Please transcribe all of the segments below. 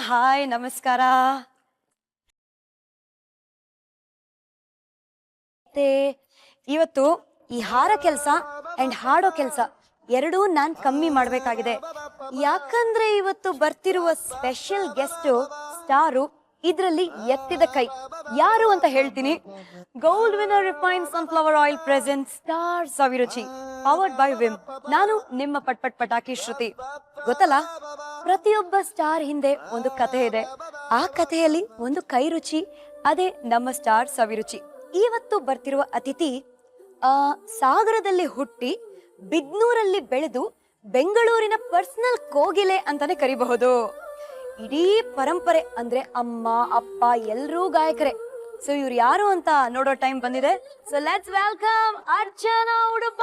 Hi ನಮಸ್ಕಾರ. ಇವತ್ತು ಈ ಹಾರ ಕೆಲಸ ಅಂಡ್ ಹಾಡೋ ಕೆಲಸ ಎರಡೂ ನಾನ್ ಕಮ್ಮಿ ಮಾಡ್ಬೇಕಾಗಿದೆ. ಯಾಕಂದ್ರೆ ಇವತ್ತು ಬರ್ತಿರುವ ಸ್ಪೆಷಲ್ ಗೆಸ್ಟ್ ಸ್ಟಾರು ಇದ್ರಲ್ಲಿ ಎತ್ತಿದ ಕೈ ಯಾರು ಅಂತ ಹೇಳ್ತೀನಿ. Gold winner refined sunflower oil present star Saviruchi powered by Vim. ನಾನು ನಿಮ್ಮ ಪಟ್ ಪಟಾಕಿ ಶ್ರುತಿ. ಗೊತ್ತಲ್ಲ, ಪ್ರತಿಯೊಬ್ಬ ಸ್ಟಾರ್ ಹಿಂದೆ ಒಂದು ಕಥೆ ಇದೆ. ಆ ಕಥೆಯಲ್ಲಿ ಒಂದು ಕೈ ರುಚಿ, ಅದೇ ನಮ್ಮ ಸ್ಟಾರ್ ಸವಿರುಚಿ. ಇವತ್ತು ಬರ್ತಿರುವ ಅತಿಥಿ ಸಾಗರದಲ್ಲಿ ಹುಟ್ಟಿ ಬಿದ್ನೂರಲ್ಲಿ ಬೆಳೆದು ಬೆಂಗಳೂರಿನ ಪರ್ಸನಲ್ ಕೋಗಿಲೆ ಅಂತಾನೆ ಕರಿಬಹುದು. ಇಡೀ ಪರಂಪರೆ ಅಂದ್ರೆ ಅಮ್ಮ ಅಪ್ಪ ಎಲ್ಲರೂ ಗಾಯಕರೇ. ಸೊ ಇವ್ರು ಯಾರು ಅಂತ ನೋಡೋ ಟೈಮ್ ಬಂದಿದೆ. So let's welcome Archana Udupa.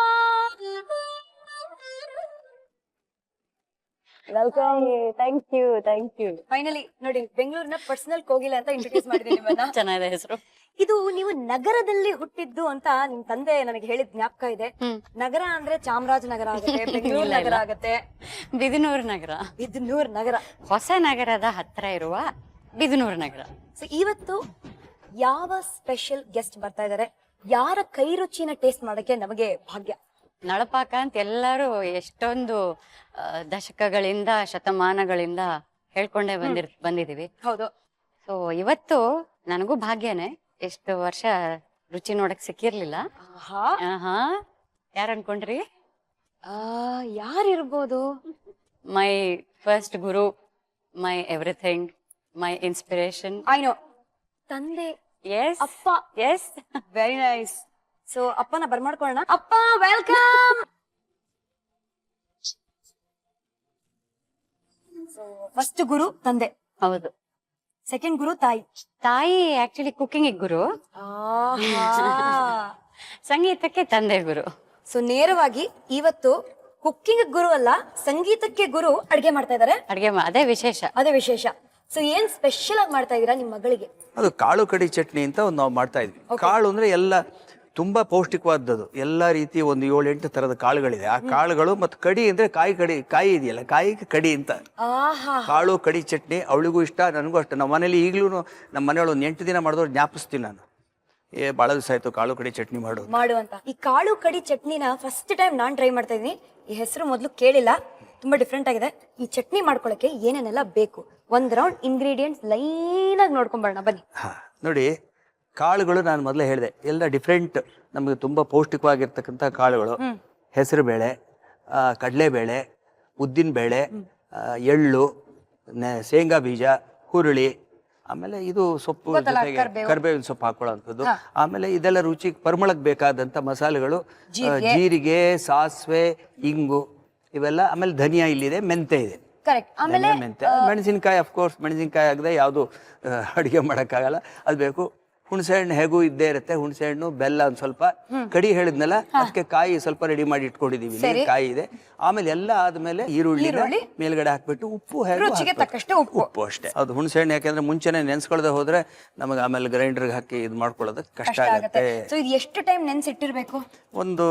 Welcome. Thank you. Finally ನೋಡಿ, ಬೆಂಗಳೂರಿನ ಪರ್ಸನಲ್ ಕೋಗಿಲೆ ಅಂತ ಇಂಟ್ರೊಡ್ಯೂಸ್ ಮಾಡಿದೆ ನಿಮ್ಮನ್ನ. ಚೆನ್ನಾಗಿದೆ ಹೆಸರು. ಇದು ನೀವು ನಗರದಲ್ಲಿ ಹುಟ್ಟಿದ್ದು ಅಂತ ನಿಮ್ ತಂದೆ ನನಗೆ ಹೇಳಿದ ಜ್ಞಾಪಕ ಇದೆ. ನಗರ ಅಂದ್ರೆ ಚಾಮರಾಜನಗರ ಆಗುತ್ತೆ, ಬೆಂಗಳೂರು ನಗರ ಆಗುತ್ತೆ. ಬಿದನೂರು ನಗರ. ಬಿದನೂರು ನಗರ ಹೊಸ ನಗರದ ಹತ್ರ ಇರುವ ಬಿದನೂರು ನಗರ. ಸೊ ಇವತ್ತು ಯಾವ ಸ್ಪೆಷಲ್ ಗೆಸ್ಟ್ ಬರ್ತಾ ಇದಾರೆ, ಯಾರ ಕೈ ರುಚಿನ ಟೇಸ್ಟ್ ಮಾಡಕ್ಕೆ ನಮಗೆ ಭಾಗ್ಯ. ನಳಪಾಕ ಅಂತ ಎಲ್ಲರೂ ಎಷ್ಟೊಂದು ದಶಕಗಳಿಂದ ಶತಮಾನಗಳಿಂದ ಹೇಳ್ಕೊಂಡೇ ಬಂದಿದೀವಿ. ಹೌದು. ಸೊ ಇವತ್ತು ನನಗೂ ಭಾಗ್ಯನೇ. ಎಷ್ಟು ವರ್ಷ ರುಚಿ ನೋಡಕ್ ಸಿಕ್ಕಿರ್ಲಿಲ್ಲ. ಯಾರು ಅನ್ಕೊಂಡ್ರಿ? ಯಾರಿರ್ಬೋದು? My first guru, my everything, my inspiration. I know. ತಂದೆ. ಎಸ್ ಅಪ್ಪ. ಎಸ್. Very nice. ಸೊ ಅಪ್ಪನ ಬರ್ಮಾಡ್ಕೊಳ್ಳೋಣ. ಅಪ್ಪ ವೆಲ್ಕಮ್. ಸೊ ಫಸ್ಟ್ ಗುರು ತಂದೆ. ಹೌದು. ಸೆಕೆಂಡ್ ಗುರು ತಾಯಿ. ತಾಯಿ ಆಕ್ಚುಲಿ ಕುಕಿಂಗ್ ಗುರು, ಸಂಗೀತಕ್ಕೆ ತಂದೆ ಗುರು. ಸೊ ನೇರವಾಗಿ ಇವತ್ತು ಕುಕ್ಕಿಂಗ್ ಗುರು ಅಲ್ಲ, ಸಂಗೀತಕ್ಕೆ ಗುರು ಅಡ್ಗೆ ಮಾಡ್ತಾ ಇದಾರೆ. ಅದೇ ವಿಶೇಷ. ಸೊ ಏನ್ ಸ್ಪೆಷಲ್ ಆಗಿ ಮಾಡ್ತಾ ಇದೀರಾ ನಿಮ್ ಮಗಳಿಗೆ? ಅದು ಕಾಳು ಕಡಿ ಚಟ್ನಿ ಅಂತ ಒಂದು ನಾವು ಮಾಡ್ತಾ ಇದ್ವಿ. ಕಾಳು ಅಂದ್ರೆ ಎಲ್ಲ ತುಂಬಾ ಪೌಷ್ಟಿಕವಾದದ್ದು. ಎಲ್ಲ ರೀತಿ ಒಂದು 7-8 ತರದ ಕಾಳುಗಳಿದೆ. ಆ ಕಾಳುಗಳು ಮತ್ತು ಕಡಿ ಅಂದ್ರೆ ಕಾಯಿ ಇದೆಯಲ್ಲ, ಕಾಯಿಗೆ ಕಡಿ ಅಂತ. ಕಾಳು ಕಡಿ ಚಟ್ನಿ ಅವಳಿಗೂ ಇಷ್ಟ, ನನಗೂ ಅಷ್ಟ. ನಮ್ಮ ಮನೇಲಿ ಈಗ್ಲೂ ನಮ್ಮ ಮನೆಯೊಳಗೆ ಒಂದು 8 ದಿನ ಮಾಡಿದವ್ರು ಜ್ಞಾಪಿಸ್ತೀನಿ ನಾನು. ಬಹಳ ದಿವಸ ಆಯ್ತು ಕಾಳು ಕಡಿ ಚಟ್ನಿ ಮಾಡುವಂತ. ಈ ಕಾಳು ಕಡಿ ಚಟ್ನಿನ ಫಸ್ಟ್ ಟೈಮ್ ನಾನ್ ಟ್ರೈ ಮಾಡ್ತಾ ಇದೀನಿ. ಈ ಹೆಸರು ಮೊದಲು ಕೇಳಿಲ್ಲ, ತುಂಬಾ ಡಿಫ್ರೆಂಟ್ ಆಗಿದೆ. ಈ ಚಟ್ನಿ ಮಾಡ್ಕೊಳಕ್ಕೆ ಏನೇನೆಲ್ಲ ಬೇಕು, ಒಂದ್ ರೌಂಡ್ ಇಂಗ್ರೀಡಿಯೆಂಟ್ಸ್ ಲೈನ್ ಆಗಿ ನೋಡ್ಕೊಂಡ್ ಬರೋಣ ಬನ್ನಿ. ನೋಡಿ, ಕಾಳುಗಳು ನಾನು ಮೊದಲೇ ಹೇಳಿದೆ, ಎಲ್ಲ ಡಿಫ್ರೆಂಟ್, ನಮಗೆ ತುಂಬಾ ಪೌಷ್ಟಿಕವಾಗಿರ್ತಕ್ಕಂಥ ಕಾಳುಗಳು. ಹೆಸರು ಬೇಳೆ, ಕಡಲೆಬೇಳೆ, ಉದ್ದಿನ ಬೇಳೆ, ಎಳ್ಳು, ಶೇಂಗಾ ಬೀಜ, ಹುರುಳಿ, ಆಮೇಲೆ ಇದು ಸೊಪ್ಪು ಜೊತೆಗೆ ಕರಿಬೇವಿನ ಸೊಪ್ಪು ಹಾಕೊಳ್ಳುವಂಥದ್ದು. ಆಮೇಲೆ ಇದೆಲ್ಲ ರುಚಿಗೆ ಪರಿಮಳಕ್ಕೆ ಬೇಕಾದಂಥ ಮಸಾಲೆಗಳು, ಜೀರಿಗೆ, ಸಾಸಿವೆ, ಇಂಗು, ಇವೆಲ್ಲ. ಆಮೇಲೆ ಧನಿಯಾ ಇಲ್ಲಿದೆ, ಮೆಂತೆ ಇದೆ. ಮೆಂತೆ, ಮೆಣಸಿನ್ಕಾಯಿ. ಅಫ್ಕೋರ್ಸ್ ಮೆಣಸಿನ್ಕಾಯಿ ಆಗದೆ ಯಾವುದು ಅಡುಗೆ ಮಾಡೋಕ್ಕಾಗಲ್ಲ, ಅದು ಬೇಕು. ಹುಣಸೆ ಹಣ್ಣು ಹೇಗೂ ಇದ್ದೇ ಇರುತ್ತೆ. ಹುಣಸೆ ಹಣ್ಣು, ಬೆಲ್ಲ, ಒಂದು ಸ್ವಲ್ಪ. ಕಡಿ ಹೇಳಿದ್ನಲ್ಲ, ಅದಕ್ಕೆ ಕಾಯಿ ಸ್ವಲ್ಪ ರೆಡಿ ಮಾಡಿ ಇಟ್ಕೊಂಡಿದೀವಿ. ಕಾಯಿ ಇದೆ. ಆಮೇಲೆ ಎಲ್ಲ ಆದ್ಮೇಲೆ ಈರುಳ್ಳಿ ಮೇಲ್ಗಡೆ ಹಾಕ್ಬಿಟ್ಟು ಉಪ್ಪು, ಉಪ್ಪು ಅಷ್ಟೇ. ಅದು ಹುಣಸೆ ಹಣ್ಣು ಯಾಕೆಂದ್ರೆ ಮುಂಚೆನೆ ನೆನ್ಸ್ಕೊಳ್ದೆ ಹೋದ್ರೆ ನಮಗೆ ಆಮೇಲೆ ಗ್ರೈಂಡರ್ಗೆ ಹಾಕಿ ಇದು ಮಾಡ್ಕೊಳ್ಳೋದಕ್ಕೆ ಕಷ್ಟ ಆಗುತ್ತೆ. ಎಷ್ಟು ಟೈಮ್ ನೆನ್ಸಿಟ್ಟಿರ್ಬೇಕು? ಒಂದು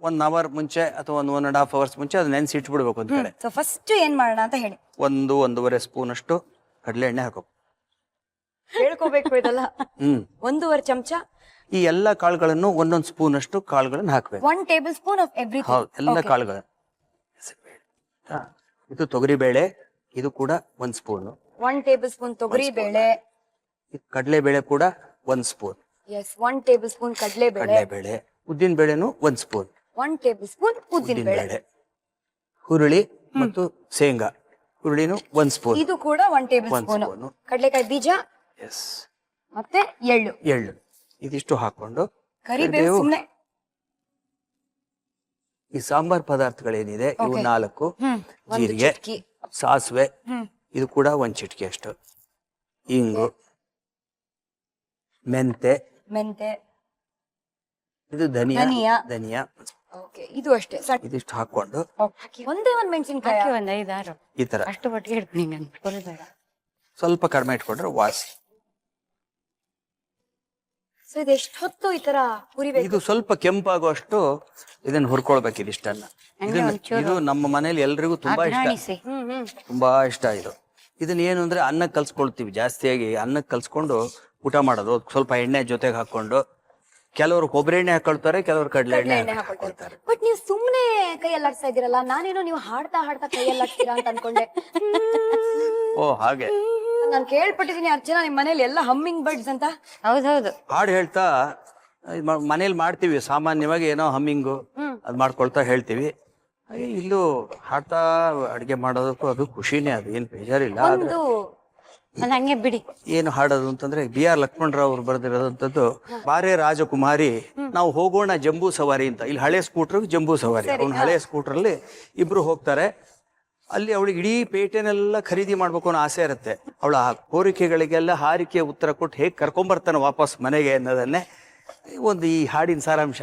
1 ಅವರ್ ಮುಂಚೆ ಅಥವಾ 1.5 ಅವರ್ಸ್ ಮುಂಚೆ ಅದು ನೆನ್ಸಿಟ್ಬಿಡ್ಬೇಕು ಒಂದ್ ಕಡೆ. ಫಸ್ಟ್ ಏನ್ ಮಾಡೋಣ ಅಂತ ಹೇಳಿ. 1-1.5 ಸ್ಪೂನ್ ಅಷ್ಟು ಕಡಲೆ ಎಣ್ಣೆ ಹಾಕೋ. ಹೇಳ್ಕೋಬೇಕು ಇದೆಲ್ಲ. 1.5 ಚಮಚ. ಈ ಎಲ್ಲಾ ಕಾಳುಗಳನ್ನು 1 ಸ್ಪೂನ್ ಅಷ್ಟು ಕಾಳುಗಳನ್ನು ಹಾಕ್ಬೇಕು. 1 ಟೇಬಲ್ ಸ್ಪೂನ್ ಆಫ್ ಎವ್ರಿಥಿಂಗ್. ಹೌದು, ಎಲ್ಲ ಕಾಳುಗಳು. ಇದು ತೊಗರಿ ಬೇಳೆ, ಇದು ಕೂಡ 1 ಸ್ಪೂನ್. 1 ಟೇಬಲ್ ಸ್ಪೂನ್ ತೊಗರಿ ಬೇಳೆ. ಕಡಲೆ ಬೇಳೆ ಕೂಡ 1 ಸ್ಪೂನ್. ಎಸ್, 1 ಟೇಬಲ್ ಸ್ಪೂನ್ ಕಡಲೆ ಬೇಳೆ. ಉದ್ದಿನ ಬೇಳೆನು 1 ಸ್ಪೂನ್. 1 ಟೇಬಲ್ ಸ್ಪೂನ್ ಉದ್ದಿನ ಬೇಳೆ. ಹುರುಳಿ ಮತ್ತು ಶೇಂಗಾ, ಹುರುಳಿನು 1 ಸ್ಪೂನ್. ಇದು ಕೂಡ 1 ಟೇಬಲ್ ಸ್ಪೂನ್. ಕಡಲೆಕಾಯಿ ಬೀಜ, ಮತ್ತೆ ಎಳ್ಳು ಇದಿಷ್ಟು ಹಾಕೊಂಡು, ಕರಿಬೇವು ಸುಮ್ನೆ. ಈ ಸಾಂಬಾರ್ ಪದಾರ್ಥಗಳೇನಿದೆ ಇವು 4. ಜೀರಿಗೆ, ಸಾಸಿವೆ, ಇದು ಕೂಡ 1 ಚಿಟಿಕೆ ಅಷ್ಟು. ಇಂಗು, ಮೆಂತೆ, ಇದು ಧನಿಯಾ. ಇದು ಅಷ್ಟೇ. ಇದಿಷ್ಟು ಹಾಕೊಂಡು ಒಂದೇ 1 ಮೆಣಸಿನಕಾಯಿ, 1 5-6 ಈ ತರ ಅಷ್ಟು ಒಟ್ಟಿಗೆ ಇಡ್ತೀನಿ. ಸ್ವಲ್ಪ ಕಡಿಮೆ ಇಟ್ಕೊಂಡ್ರೆ ವಾಸಿ. ಇದೆಷ್ಟು ಹೊತ್ತು ಈ ತರ ಹುರಿಬೇಕು? ಇದು ಸ್ವಲ್ಪ ಕೆಂಪಾಗುವಷ್ಟು ಇದನ್ನ ಹುರ್ಕೊಳ್ಬೇಕು. ಇದಿಷ್ಟನ್ನ. ಇದು ನಮ್ಮ ಮನೇಲಿ ಎಲ್ರಿಗೂ ತುಂಬಾ ಇಷ್ಟ, ತುಂಬಾ ಇಷ್ಟ ಇದು. ಇದನ್ನ ಏನು ಅಂದ್ರೆ ಅನ್ನಕ್ಕೆ ಕಲ್ಸ್ಕೊಳ್ತೀವಿ, ಜಾಸ್ತಿಯಾಗಿ ಅನ್ನಕ್ಕೆ ಕಲ್ಸ್ಕೊಂಡು ಊಟ ಮಾಡೋದು. ಸ್ವಲ್ಪ ಎಣ್ಣೆ ಜೊತೆಗೆ ಹಾಕೊಂಡು, ಕೆಲವರು ಕೊಬ್ಬರಿ ಎಣ್ಣೆ ಹಾಕೊಳ್ತಾರೆ, ಕೆಲವರು ಕಡಲೆ ಎಣ್ಣೆ ಹಾಕೊಳ್ತಾರೆ. ಬಟ್ ನೀವು ಸುಮ್ನೆ ಕೈ ಅಲ್ಲಾಡ್ಸ್ತಾ ಇದೀರಲ್ಲ, ನಾನೇನೋ ನೀವು ಹಾಡ್ತಾ ಹಾಡ್ತಾ ಕೈ ಅಲ್ಲಾಡ್ತೀರಾ ಅಂತ ಅನ್ಕೊಂಡೆ. ಓ ಹಾಗೆ. ನಾನು ಕೇಳ್ಪಟ್ಟಿದೀನಿ ಅರ್ಚನಾ ನಿಮ್ ಮನೇಲಿ ಎಲ್ಲ ಹಮ್ಮಿಂಗ್ ಬರ್ಡ್ಸ್ ಅಂತ. ಹೌದೌದು. ಹಾಡು ಹೇಳ್ತಾ ಮನೇಲಿ ಮಾಡ್ತೀವಿ ಸಾಮಾನ್ಯವಾಗಿ, ಏನೋ ಹಮ್ಮಿಂಗು ಅದ್ ಮಾಡ್ಕೊಳ್ತಾ ಹೇಳ್ತೀವಿ. ಹಾಗೆ ಇಲ್ಲೂ ಹಾಡ್ತಾ ಅಡ್ಗೆ ಮಾಡೋದಕ್ಕೂ ಅದು ಖುಷಿನೇ, ಅದು ಏನ್ ಬೇಜಾರಿಲ್ಲ. ಆದ್ರೆ ಒಂದ್ ಹಂಗೆ ಬಿಡಿ. ಏನು ಹಾಡೋದು ಅಂತಂದ್ರೆ BR ಲಕ್ಷ್ಮಣರಾವ್ ಅವ್ರು ಬರೆದಿರೋದಂಥದ್ದು, ಬಾರೆ ರಾಜಕುಮಾರಿ ನಾವು ಹೋಗೋಣ ಜಂಬೂ ಸವಾರಿ ಅಂತ. ಇಲ್ಲಿ ಹಳೆ ಸ್ಕೂಟರ್ ಜಂಬೂ ಸವಾರಿ, ಅವ್ನ ಹಳೆ ಸ್ಕೂಟರ್ ಅಲ್ಲಿ ಇಬ್ರು ಹೋಗ್ತಾರೆ. ಅಲ್ಲಿ ಅವಳಿಗೆ ಇಡೀ ಪೇಟೆನೆಲ್ಲ ಖರೀದಿ ಮಾಡ್ಬೇಕು ಅನ್ನೋ ಆಸೆ ಇರುತ್ತೆ. ಅವಳ ಕೋರಿಕೆಗಳಿಗೆಲ್ಲ ಹಾರಿಕೆ ಉತ್ತರ ಕೊಟ್ಟು ಹೇಗೆ ಕರ್ಕೊಂಬರ್ತಾನೆ ವಾಪಸ್ ಮನೆಗೆ ಅನ್ನೋದನ್ನೇ ಒಂದು ಈ ಹಾಡಿನ ಸಾರಾಂಶ.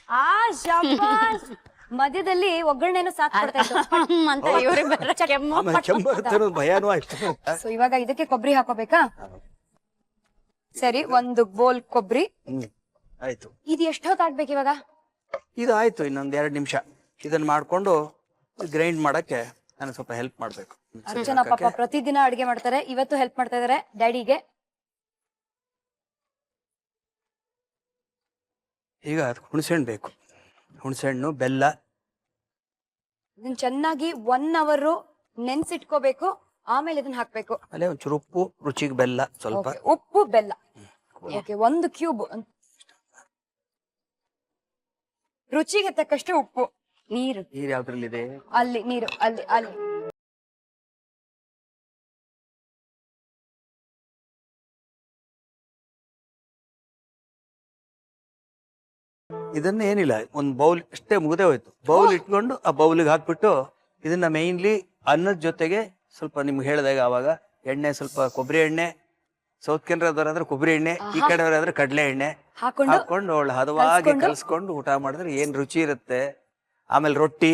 ಆ ಶಾಬಾಸ್. ಮಧ್ಯದಲ್ಲಿ ಒಗ್ಗರಣೆನು ಸಾಥ್ ಕೊಡ್ತಾ ಇತ್ತು. ಅಂತ ಇವ್ರಿಗೆ ಬರೋ ಕೆಮ್ಮು. ಆಮೇಲೆ ಕೆಮ್ಮು ಬರುತ್ತೆ ಅನ್ನೋದು ಭಯಾನೂ ಆಯ್ತು. ಸೊ ಇವಾಗ ಇದಕ್ಕೆ ಕೊಬ್ಬರಿ ಹಾಕೋಬೇಕಾ? ಸರಿ, ಒಂದು ಬೋಲ್ ಕೊಬ್ಬರಿ ಆಯ್ತು. ಇದು ಎಷ್ಟೊತ್ತು ಆಗ್ಬೇಕು ಇವಾಗ? ಇದು ಆಯ್ತು, ಇನ್ನೊಂದ್ 2 ನಿಮಿಷ. ಇದನ್ನ ಮಾಡ್ಕೊಂಡು ಗ್ರೈಂಡ್ ಮಾಡಕ್ಕೆ ನಾನು ಸ್ವಲ್ಪ ಹೆಲ್ಪ್ ಮಾಡ್ಬೇಕು. ಅರ್ಚನಾ ಪಾಪ ಪ್ರತಿದಿನ ಅಡಿಗೆ ಮಾಡ್ತಾರೆ, ಇವತ್ತು ಹೆಲ್ಪ್ ಮಾಡ್ತಾ ಇದಾರೆ ಡ್ಯಾಡಿಗೆ. ಈಗ ಹುಣಸೆಹಣ್ಣು ಬೇಕು, ಹುಣಸೆಹಣ್ಣು, ಬೆಲ್ಲ. ಇದನ್ನ ಚೆನ್ನಾಗಿ 1 hour ನೆನ್ಸಿಟ್ಕೋಬೇಕು, ಆಮೇಲೆ ಇದನ್ನ ಹಾಕ್ಬೇಕು. ಆಮೇಲೆ ಒಂಚೂರು ಉಪ್ಪು, ರುಚಿಗೆ ಬೆಲ್ಲ ಸ್ವಲ್ಪ. ಉಪ್ಪು ಬೆಲ್ಲ. Okay, 1 cube. ರುಚಿಗೆ ತಕ್ಕಷ್ಟು ಉಪ್ಪು. ನೀರು. ನೀರು ಯಾವ್ದ್ರಲ್ಲಿದೆ? ಅಲ್ಲಿ ನೀರು, ಅಲ್ಲಿ ಅಲ್ಲಿ. ಇದನ್ನ ಏನಿಲ್ಲ, ಒಂದು ಬೌಲ್ ಅಷ್ಟೇ ಮುಗ್ದೇ ಹೋಯ್ತು. ಬೌಲ್ ಇಟ್ಕೊಂಡು ಆ ಬೌಲಿಗೆ ಹಾಕ್ಬಿಟ್ಟು ಇದನ್ನ ಮೇನ್ಲಿ ಅನ್ನದ ಜೊತೆಗೆ ಸ್ವಲ್ಪ ನಿಮ್ಗೆ ಹೇಳಿದಾಗ ಆವಾಗ ಎಣ್ಣೆ, ಸ್ವಲ್ಪ ಕೊಬ್ಬರಿ ಎಣ್ಣೆ, ಸೌತ್ ಕೆನರಾದವ್ರಾದ್ರೆ ಕೊಬ್ಬರಿ ಎಣ್ಣೆ, ಈ ಕಡೆಯವರಾದ್ರೆ ಕಡಲೆ ಎಣ್ಣೆ ಹಾಕೊಂಡು ಅವಳು ಹದವಾಗಿ ಕಲ್ಸ್ಕೊಂಡು ಊಟ ಮಾಡಿದ್ರೆ ಏನ್ ರುಚಿ ಇರುತ್ತೆ. ಆಮೇಲೆ ರೊಟ್ಟಿ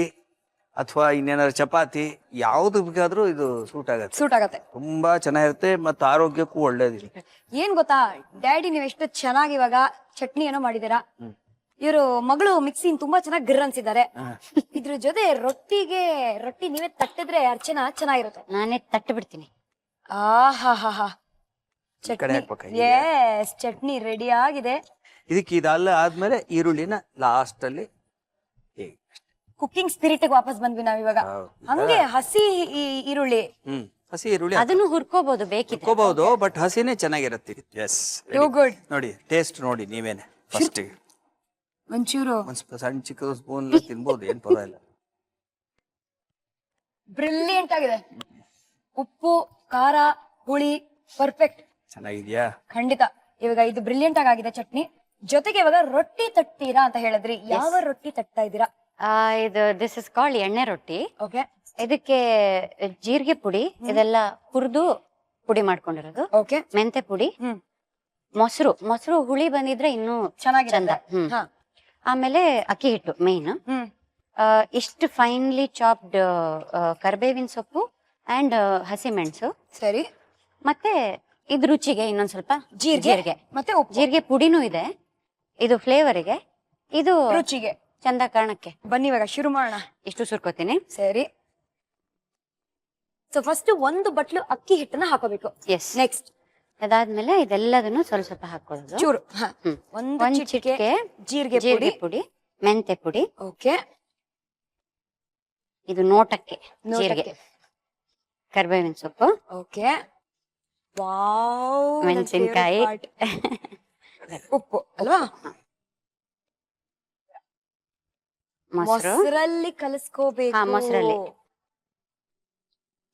ಅಥವಾ ಇನ್ನೇನಾದ್ರು ಚಪಾತಿ ಯಾವ್ದು ಬೇಕಾದ್ರೂ ಇದು ಸೂಟ್ ಆಗತ್ತೆ. ತುಂಬಾ ಚೆನ್ನಾಗಿರುತ್ತೆ ಮತ್ತು ಆರೋಗ್ಯಕ್ಕೂ ಒಳ್ಳೇದಿದೆ. ಏನ್ ಗೊತ್ತಾ ಡ್ಯಾಡಿ, ನೀವ್ ಎಷ್ಟು ಚೆನ್ನಾಗಿ ಇವಾಗ ಚಟ್ನಿ ಏನೋ ಮಾಡಿದೀರಾ. ಇವರು ಮಗಳು ಮಿಕ್ಸಿನ್ ತುಂಬಾ ಚೆನ್ನಾಗಿ ಗಿರ್ ಅನ್ಸಿದ್ದಾರೆ. ಇದ್ರ ಜೊತೆ ರೊಟ್ಟಿ ನೀವೇ ತಟ್ಟಿದ್ರೆ ಅರ್ಚನಾ ಚೆನ್ನಾಗಿರುತ್ತೆ. ನಾನೇ ತಟ್ಟು ಬಿಡ್ತೀನಿ. ಆಹಾ, ಚಟ್ನಿ ರೆಡಿ ಆಗಿದೆ. ಇದಕ್ಕೆ ಇದೆಲ್ಲ ಆದ್ಮೇಲೆ ಈರುಳ್ಳಿನ ಲಾಸ್ಟ್ ಅಲ್ಲಿ. ಕುಕಿಂಗ್ ಸ್ಪಿರಿಟ್ ವಾಪಸ್ ಬಂದ್ವಿ ನಾವ್ ಇವಾಗ. ಹಂಗೆ ಹಸಿ ಈರುಳ್ಳಿ, ಹಸಿ ಈರುಳ್ಳಿ ಅದನ್ನು ಹುರ್ಕೋಬಹುದು, ಬೇಕಿತ್ತು ಬಟ್ ಹಸಿನೇ ಚೆನ್ನಾಗಿರುತ್ತೆ. S, good. ನೋಡಿ ಟೇಸ್ಟ್ ನೋಡಿ ನೀವೇನೆ ಫಸ್ಟ್. ಒಂಚೂರು ಸಣ್ಣ ಚಿಕ್ಕ ಸ್ಪೂನ್ ತಿನ್ಬೋದು, ಏನ್ ಪರವಾಗಿಲ್ಲ. ಬ್ರಿಲಿಯಂಟ್ ಆಗಿದೆ. ಉಪ್ಪು, ಖಾರ, ಹುಳಿ ಪರ್ಫೆಕ್ಟ್. ಚೆನ್ನಾಗಿದ್ಯಾ? ಖಂಡಿತ. ಇವಾಗ ಇದು ಬ್ರಿಲಿಯಂಟ್ ಆಗಿದೆ ಚಟ್ನಿ. ಜೊತೆಗೆ ಇವಾಗ ರೊಟ್ಟಿ ತಟ್ತೀರಾ ಅಂತ ಹೇಳಿದ್ರಿ, ಯಾವ ರೊಟ್ಟಿ ತಟ್ತಾ ಇದ್ದೀರಾ? ಇದು ದಿಸ್ ಇಸ್ ಕಾಲ್ಡ್ ಎಣ್ಣೆ ರೊಟ್ಟಿ. ಓಕೆ. ಇದಕ್ಕೆ ಜೀರಿಗೆ ಪುಡಿ ಇದೆಲ್ಲ ಹುರಿದು ಪುಡಿ ಮಾಡ್ಕೊಂಡಿರೋದು. ಓಕೆ. ಮೆಂತೆ ಪುಡಿ, ಮೊಸರು ಹುಳಿ ಬಂದಿದ್ರೆ ಇನ್ನೂ ಚೆನ್ನಾಗಿ ಚಂದ. ಆಮೇಲೆ ಅಕ್ಕಿ ಹಿಟ್ಟು ಮೇನ್. ಇಷ್ಟು ಫೈನ್ಲಿ ಚಾಪ್ಡ್ ಕರ್ಬೇವಿನ ಸೊಪ್ಪು ಅಂಡ್ ಹಸಿ ಮೆಣಸು. ಸರಿ. ಮತ್ತೆ ಇದು ರುಚಿಗೆ ಇನ್ನೊಂದ್ ಸ್ವಲ್ಪ ಜೀರಿಗೆ, ಮತ್ತೆ ಜೀರಿಗೆ ಪುಡಿನೂ ಇದೆ. ಇದು ಫ್ಲೇವರಿಗೆ, ಇದು ರುಚಿಗೆ, ಚಂದ ಕಾರಣಕ್ಕೆ. ಬನ್ನಿ ಇವಾಗ ಶುರು ಮಾಡೋಣ. ಇಷ್ಟು ಸುರ್ಕೋತೀನಿ. ಸರಿ. ಸೊ ಫಸ್ಟ್ 1 ಬಟ್ಲು ಅಕ್ಕಿ ಹಿಟ್ಟನ್ನ ಹಾಕೋಬೇಕು. ಎಸ್. ನೆಕ್ಸ್ಟ್ ಅದಾದ್ಮೇಲೆ ಇದೆಲ್ಲದನ್ನು ಸ್ವಲ್ಪ ಸ್ವಲ್ಪ ಹಾಕೊಳ್ಳೋದು. ಚೂರು ಒಂದ್ ಒಂದು ಚಿಟಿಕೆ ಚಿಟಿಕೆ ಜೀರಿಗೆ ಜೀರಿಗೆ ಪುಡಿ. ಪುಡಿ, ಮೆಂತೆ ಪುಡಿ, ಓಕೆ, ಇದು ನೋಟಕ್ಕೆ ಜೀರಿಗೆ, ಕರಿಬೇವಿನ ಸೊಪ್ಪು, ಓಕೆ, ವಾವ್, ಮೆಣಸಿನ್ಕಾಯಿ, ಉಪ್ಪು ಅಲ್ವಾ? ಮೊಸರು, ಮೊಸರಲ್ಲಿ ಕಲಸ್ಕೋಬೇಕು. ಹಾ, ಮೊಸರಲ್ಲಿ.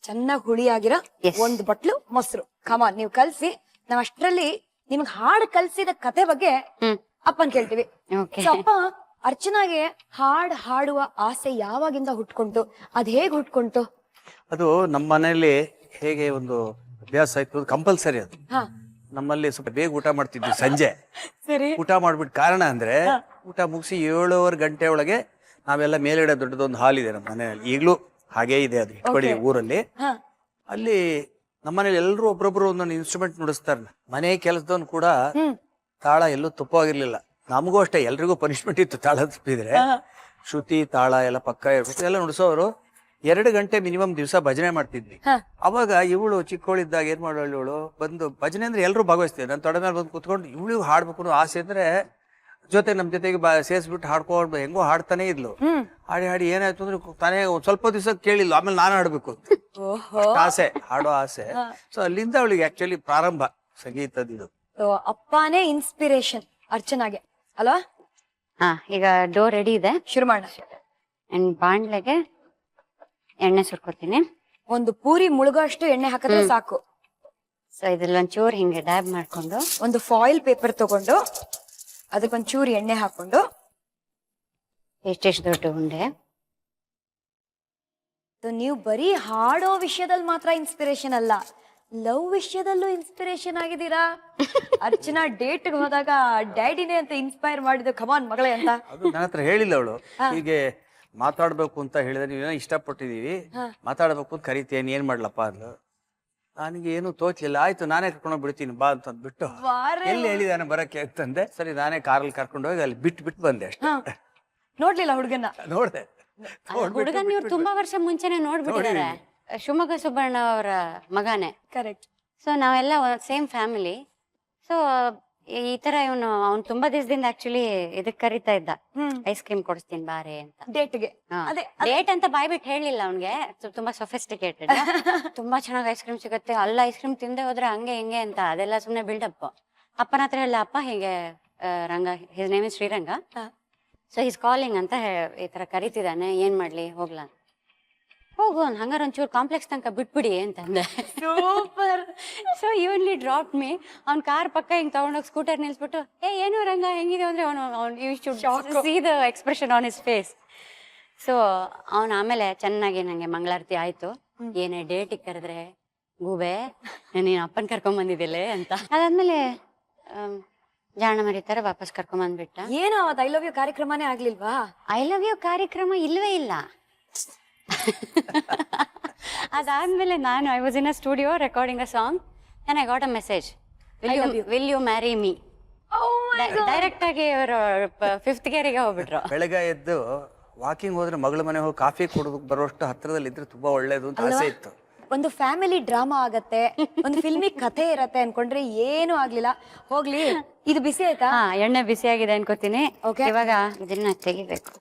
ಚೆನ್ನಾಗಿ ಹುಳಿ ಆಗಿರೋ Yes. ಒಂದು ಬಟ್ಲು ಮೊಸರು. ಕಮಾನ್, ನೀವು ಕಲ್ಸಿ. ನಾವ್ ಅಷ್ಟ್ರಲ್ಲಿ ನಿಮ್ಗೆ ಹಾಡು ಕಲ್ಸಿದ ಕತೆ ಬಗ್ಗೆ ಅಪ್ಪನ್ ಕೇಳ್ತೀವಿ. ಓಕೆ. So, ಅಪ್ಪ ಅರ್ಚನಾಗೆ ಹಾಡ್ ಹಾಡುವ ಆಸೆ ಯಾವಾಗಿಂದ ಹುಟ್ಕೊಂತು? ಅದ್ ಹೇಗ್ ಹುಟ್ಕೊಂತು? ಅದು ನಮ್ಮ ಮನೆಯಲ್ಲಿ ಹೇಗೆ ಒಂದು ಅಭ್ಯಾಸ ಆಯ್ತು, ಕಂಪಲ್ಸರಿ ಅದು. ಹಾ, ನಮ್ಮಲ್ಲಿ ಸ್ವಲ್ಪ ಬೇಗ ಊಟ ಮಾಡ್ತಿದ್ವಿ ಸಂಜೆ. ಸರಿ. ಊಟ ಮಾಡ್ಬಿಟ್ಟು ಕಾರಣ ಅಂದ್ರೆ ಊಟ ಮುಗಿಸಿ 7:15 ಗಂಟೆ ಒಳಗೆ ನಾವೆಲ್ಲ ಮೇಲ್ಗಡೆ ದೊಡ್ಡದೊಂದು ಹಾಲ್ ಇದೆ ನಮ್ಮ ಮನೆಯಲ್ಲಿ, ಈಗಲೂ ಹಾಗೇ ಇದೆ, ಅದು ಇಟ್ಕೊಂಡಿದೆ ಊರಲ್ಲಿ. ಹಾ, ಅಲ್ಲಿ ನಮ್ಮನೇಲಿ ಎಲ್ಲರೂ ಒಬ್ರೊಬ್ರು ಒಂದೊಂದು ಇನ್ಸ್ಟ್ರೂಮೆಂಟ್ ನುಡಿಸ್ತಾರೆ. ಮನೆ ಕೆಲಸದವನು ಕೂಡ ತಾಳ ಎಲ್ಲೂ ತಪ್ಪವಾಗಿರ್ಲಿಲ್ಲ. ನಮಗೂ ಅಷ್ಟೇ, ಎಲ್ರಿಗೂ ಪನಿಷ್ಮೆಂಟ್ ಇತ್ತು ತಾಳ ತಪ್ಪಿದ್ರೆ. ಶ್ರುತಿ ತಾಳ ಎಲ್ಲ ಪಕ್ಕ ಇರ್ಬೇಕು, ಎಲ್ಲ ನುಡಿಸೋರು. 2 ಗಂಟೆ ಮಿನಿಮಮ್ ದಿವಸ ಭಜನೆ ಮಾಡ್ತಿದ್ವಿ. ಅವಾಗ ಇವಳು ಚಿಕ್ಕವಳಿದ್ದಾಗ ಏನ್ ಮಾಡೋಳು, ಇವಳು ಬಂದು ಭಜನೆ ಅಂದ್ರೆ ಎಲ್ಲರೂ ಭಾಗವಹಿಸ್ತೀವಿ. ನನ್ನ ತೊಡೆ ಮೇಲೆ ಬಂದು ಕುತ್ಕೊಂಡು ಇವಳು ಹಾಡ್ಬೇಕು ಅನ್ನೋ ಆಸೆ ಅಂದ್ರೆ ಜೊತೆ ನಮ್ ಜೊತೆಗೆ ಸೇರಿಸ್ಬಿಟ್ಟು ಹಾಡ್ಕೊಂಡು ಹೆಂಗೋ ಹಾಡ್ತಾನೆ ಇದ್ಲು. ಹಾಡಿ ಹಾಡಿ ಏನಾಯ್ತು ಅಂದ್ರೆ ತಾನೇ ಒಂದ್ ಸ್ವಲ್ಪ ದಿವಸ ಕೇಳಿಲ್ಲ, ಆಮೇಲೆ ನಾನು ಹಾಡ್ಬೇಕು ಅಷ್ಟ್ ಆಸೆ, ಹಾಡೋ ಆಸೆ. ಸೊ ಅಲ್ಲಿಂದ ಅವಳಿಗೆ ಆಕ್ಚುಲಿ ಪ್ರಾರಂಭ ಸಂಗೀತದ್ದು. So, ಅಪ್ಪನೇ ಇನ್ಸ್ಪಿರೇಷನ್ ಅರ್ಚನಾಗೆ ಅಲ್ವಾ? ಹಾ, ಈಗ ಡೋ ರೆಡಿ ಇದೆ. ಶುರು ಮಾಡೋಣ. ಅಂಡ್ ಬಾಣ್ಲೆಗೆ ಎಣ್ಣೆ ಸುರ್ಕೋತೀನಿ. ಒಂದು ಪೂರಿ ಮುಳುಗೋಷ್ಟು ಎಣ್ಣೆ ಹಾಕಿದ್ರೆ ಸಾಕು. ಸೊ ಇದ್ರಲ್ಲಿ ಒಂಚೂರು ಹಿಂಗೆ ಡ್ಯಾಬ್ ಮಾಡ್ಕೊಂಡು ಒಂದು ಫಾಯಿಲ್ ಪೇಪರ್ ತಗೊಂಡು ಅದಕ್ಕೊಂಚೂರು ಎಣ್ಣೆ ಹಾಕೊಂಡು, ಎಷ್ಟೆಷ್ಟು ದೊಡ್ಡ ಉಂಡೆ. ನೀವು ಬರೀ ಹಾಡೋ ವಿಷಯದಲ್ಲಿ ಮಾತ್ರ ಇನ್ಸ್ಪಿರೇಷನ್ ಅಲ್ಲ, ಲವ್ ವಿಷಯದಲ್ಲೂ ಇನ್ಸ್ಪಿರೇಷನ್ ಆಗಿದ್ದೀರಾ. ಅರ್ಚನಾ ಡೇಟ್ ಹೋದಾಗ ಡ್ಯಾಡಿನೇ ಅಂತ ಇನ್ಸ್ಪೈರ್ ಮಾಡಿದ್ದು, ಕಮಾನ್ ಮಗಳೇ ಅಂತ. ಅದು ನನ್ನ ಹತ್ರ ಹೇಳಿಲ್ಲ ಅವಳು. ಹೀಗೆ ಮಾತಾಡ್ಬೇಕು ಅಂತ ಹೇಳಿದ್ರೆ, ನೀವೇನೋ ಇಷ್ಟಪಟ್ಟಿದೀವಿ, ಮಾತಾಡ್ಬೇಕು ಅಂತ ಕರಿತೇನೆ, ಏನ್ ಮಾಡ್ಲಪ್ಪ ಅಂದ್ಲು. ನನಗೆ ಏನು ತೋಚ್ಲಿಲ್ಲ. ಆಯ್ತು ನಾನೇ ಕರ್ಕೊಂಡು ಬಿಡ್ತೀನಿ ಬಾ ಅಂತ ಅಂದ್ಬಿಟ್ಟು, ಎಲ್ಲಿ ಹೇಳಿದಾನೆ ಬರಕ್ಕೆ ಅಂತಂದೆ. ಸರಿ, ನಾನೇ ಕಾರಲ್ಲಿ ಕರ್ಕೊಂಡು ಹೋಗಿ ಅಲ್ಲಿ ಬಿಟ್ಟು ಬಂದೆ ಅಷ್ಟೇ. ನೋಡ್ಲಿಲ್ಲ ಹುಡುಗನ? ನೋಡ್ದೆ. ಹುಡುಗನ್ ಇವ್ರು ತುಂಬಾ ವರ್ಷ ಮುಂಚೆನೆ ನೋಡ್ಬಿಟ್ಟಿದ್ದಾರೆ. ಶಿವಮೊಗ್ಗ ಸುಬ್ಬಣ್ಣ ಅವರ ಮಗನೇ. ಕರೆಕ್ಟ್. ಸೊ ನಾವೆಲ್ಲ ಸೇಮ್ ಫ್ಯಾಮಿಲಿ. ಸೊ ಈ ತರ ಅವ್ನು ತುಂಬಾ ದಿವಸದಿಂದ ಆಕ್ಚುಲಿ ಇದಕ್ ಕರಿತಾ ಇದ್ದ, ಐಸ್ ಕ್ರೀಮ್ ಕೊಡಿಸ್ತೀನಿ ಬಾರೆ ಅಂತ. ಡೇಟ್ಗೆ ಅದೇ ಡೇಟ್ ಅಂತ ಬಾಯ್ಬಿಟ್ಟು ಹೇಳಿಲ್ಲ ಅವ್ನ್ಗೆ, ತುಂಬಾ ಸೊಫಿಸ್ಟಿಕೇಟೆಡ್. ತುಂಬಾ ಚೆನ್ನಾಗಿ ಐಸ್ ಕ್ರೀಮ್ ಸಿಗುತ್ತೆ, ಅಲ್ಲ ಐಸ್ ಕ್ರೀಮ್ ತಿಂದೆ ಹೋದ್ರೆ ಹಂಗೆ ಹಿಂಗೆ ಅಂತ, ಅದೆಲ್ಲ ಸುಮ್ನೆ ಬಿಲ್ಡಪ್. ಅಪ್ಪನ ಹತ್ರ ಹೇಳ, ಅಪ್ಪ ಹೀಗೆ Ranga, his name is Sriranga, so his calling ಅಂತ ಈ ತರ ಕರಿತಿದ್ದಾನೆ, ಏನ್ ಮಾಡ್ಲಿ, ಹೋಗ್ಲಾ, ಹೋಗು ಹಂಗಾರ ಒಂಚೂರು ಕಾಂಪ್ಲೆಕ್ಸ್ ತನಕ ಬಿಟ್ಬಿಡಿ ಅಂತಂದೆ. ಸೂಪರ್. So ಇವನ್ಲಿ drop me. ಅವ್ನ ಕಾರ್ ಪಕ್ಕ ಹಿಂಗ್ ತಗೊಂಡೋಗಿ ಸ್ಕೂಟರ್ ನಿಲ್ಸ್ಬಿಟ್ಟು, ಏನು ರಂಗ ಹೆಂಗಿದೆ ಅಂದ್ರೆ ಅವನು see the expression on his face. So ಅವನು ಆಮೇಲೆ ಚೆನ್ನಾಗಿ ನಂಗೆ ಮಂಗಳಾರತಿ ಆಯ್ತು, ಏನೇ ಡೇಟಿಗೆ ಕರೆದ್ರೆ ಗೂಬೆ ನೀನ್ ಅಪ್ಪನ್ ಕರ್ಕೊಂಡ್ ಬಂದಿದ್ದಿಲ್ಲ ಅಂತ. ಅದಾದ್ಮೇಲೆ ಜಾಣ ಮರಿತಾರ ವಾಪಸ್ ಕರ್ಕೊಂಡ್ ಬಂದ್ಬಿಟ್ಟ. ಏನು ಅವತ್ತು ಐ ಲವ್ ಯು ಕಾರ್ಯಕ್ರಮನೇ ಆಗ್ಲಿಲ್ವಾ? ಐ ಲವ್ ಯು ಕಾರ್ಯಕ್ರಮ ಇಲ್ವೇ ಇಲ್ಲ. ಅದಾದ್ಮೇಲೆ ನಾನು I was in a studio recording a song, and I got a message, will you marry me. Direct ಆಗಿ ಇವರು 5th ಗೇರಿಗೆ ಹೋಗ್ಬಿಟ್ರು. ಬೆಳಗ್ಗೆ ಎದ್ದು ವಾಕಿಂಗ್ ಹೋದ್ರೆ ಮಗಳ ಮನೆ ಹೋಗಿ ಕಾಫಿ ಕುಡಿದು ಬರೋಷ್ಟು ಹತ್ರದಲ್ಲಿ ಇದ್ರೆ ತುಂಬಾ ಒಳ್ಳೇದು ಅಂತ ಆಸೆ ಇತ್ತು. ಒಂದು ಫ್ಯಾಮಿಲಿ ಡ್ರಾಮಾ ಆಗತ್ತೆ, ಒಂದು ಫಿಲ್ಮಿ ಕಥೆ ಇರತ್ತೆ ಅನ್ಕೊಂಡ್ರೆ ಏನು ಆಗ್ಲಿಲ್ಲ. ಹೋಗ್ಲಿ, ಇದು ಬಿಸಿ ಆಯ್ತಾ? ಹಾ, ಎಣ್ಣೆ ಬಿಸಿ ಆಗಿದೆ ಅನ್ಕೋತೀನಿ. ಇವಾಗ ಇದನ್ನ ತೆಗಿಬೇಕು.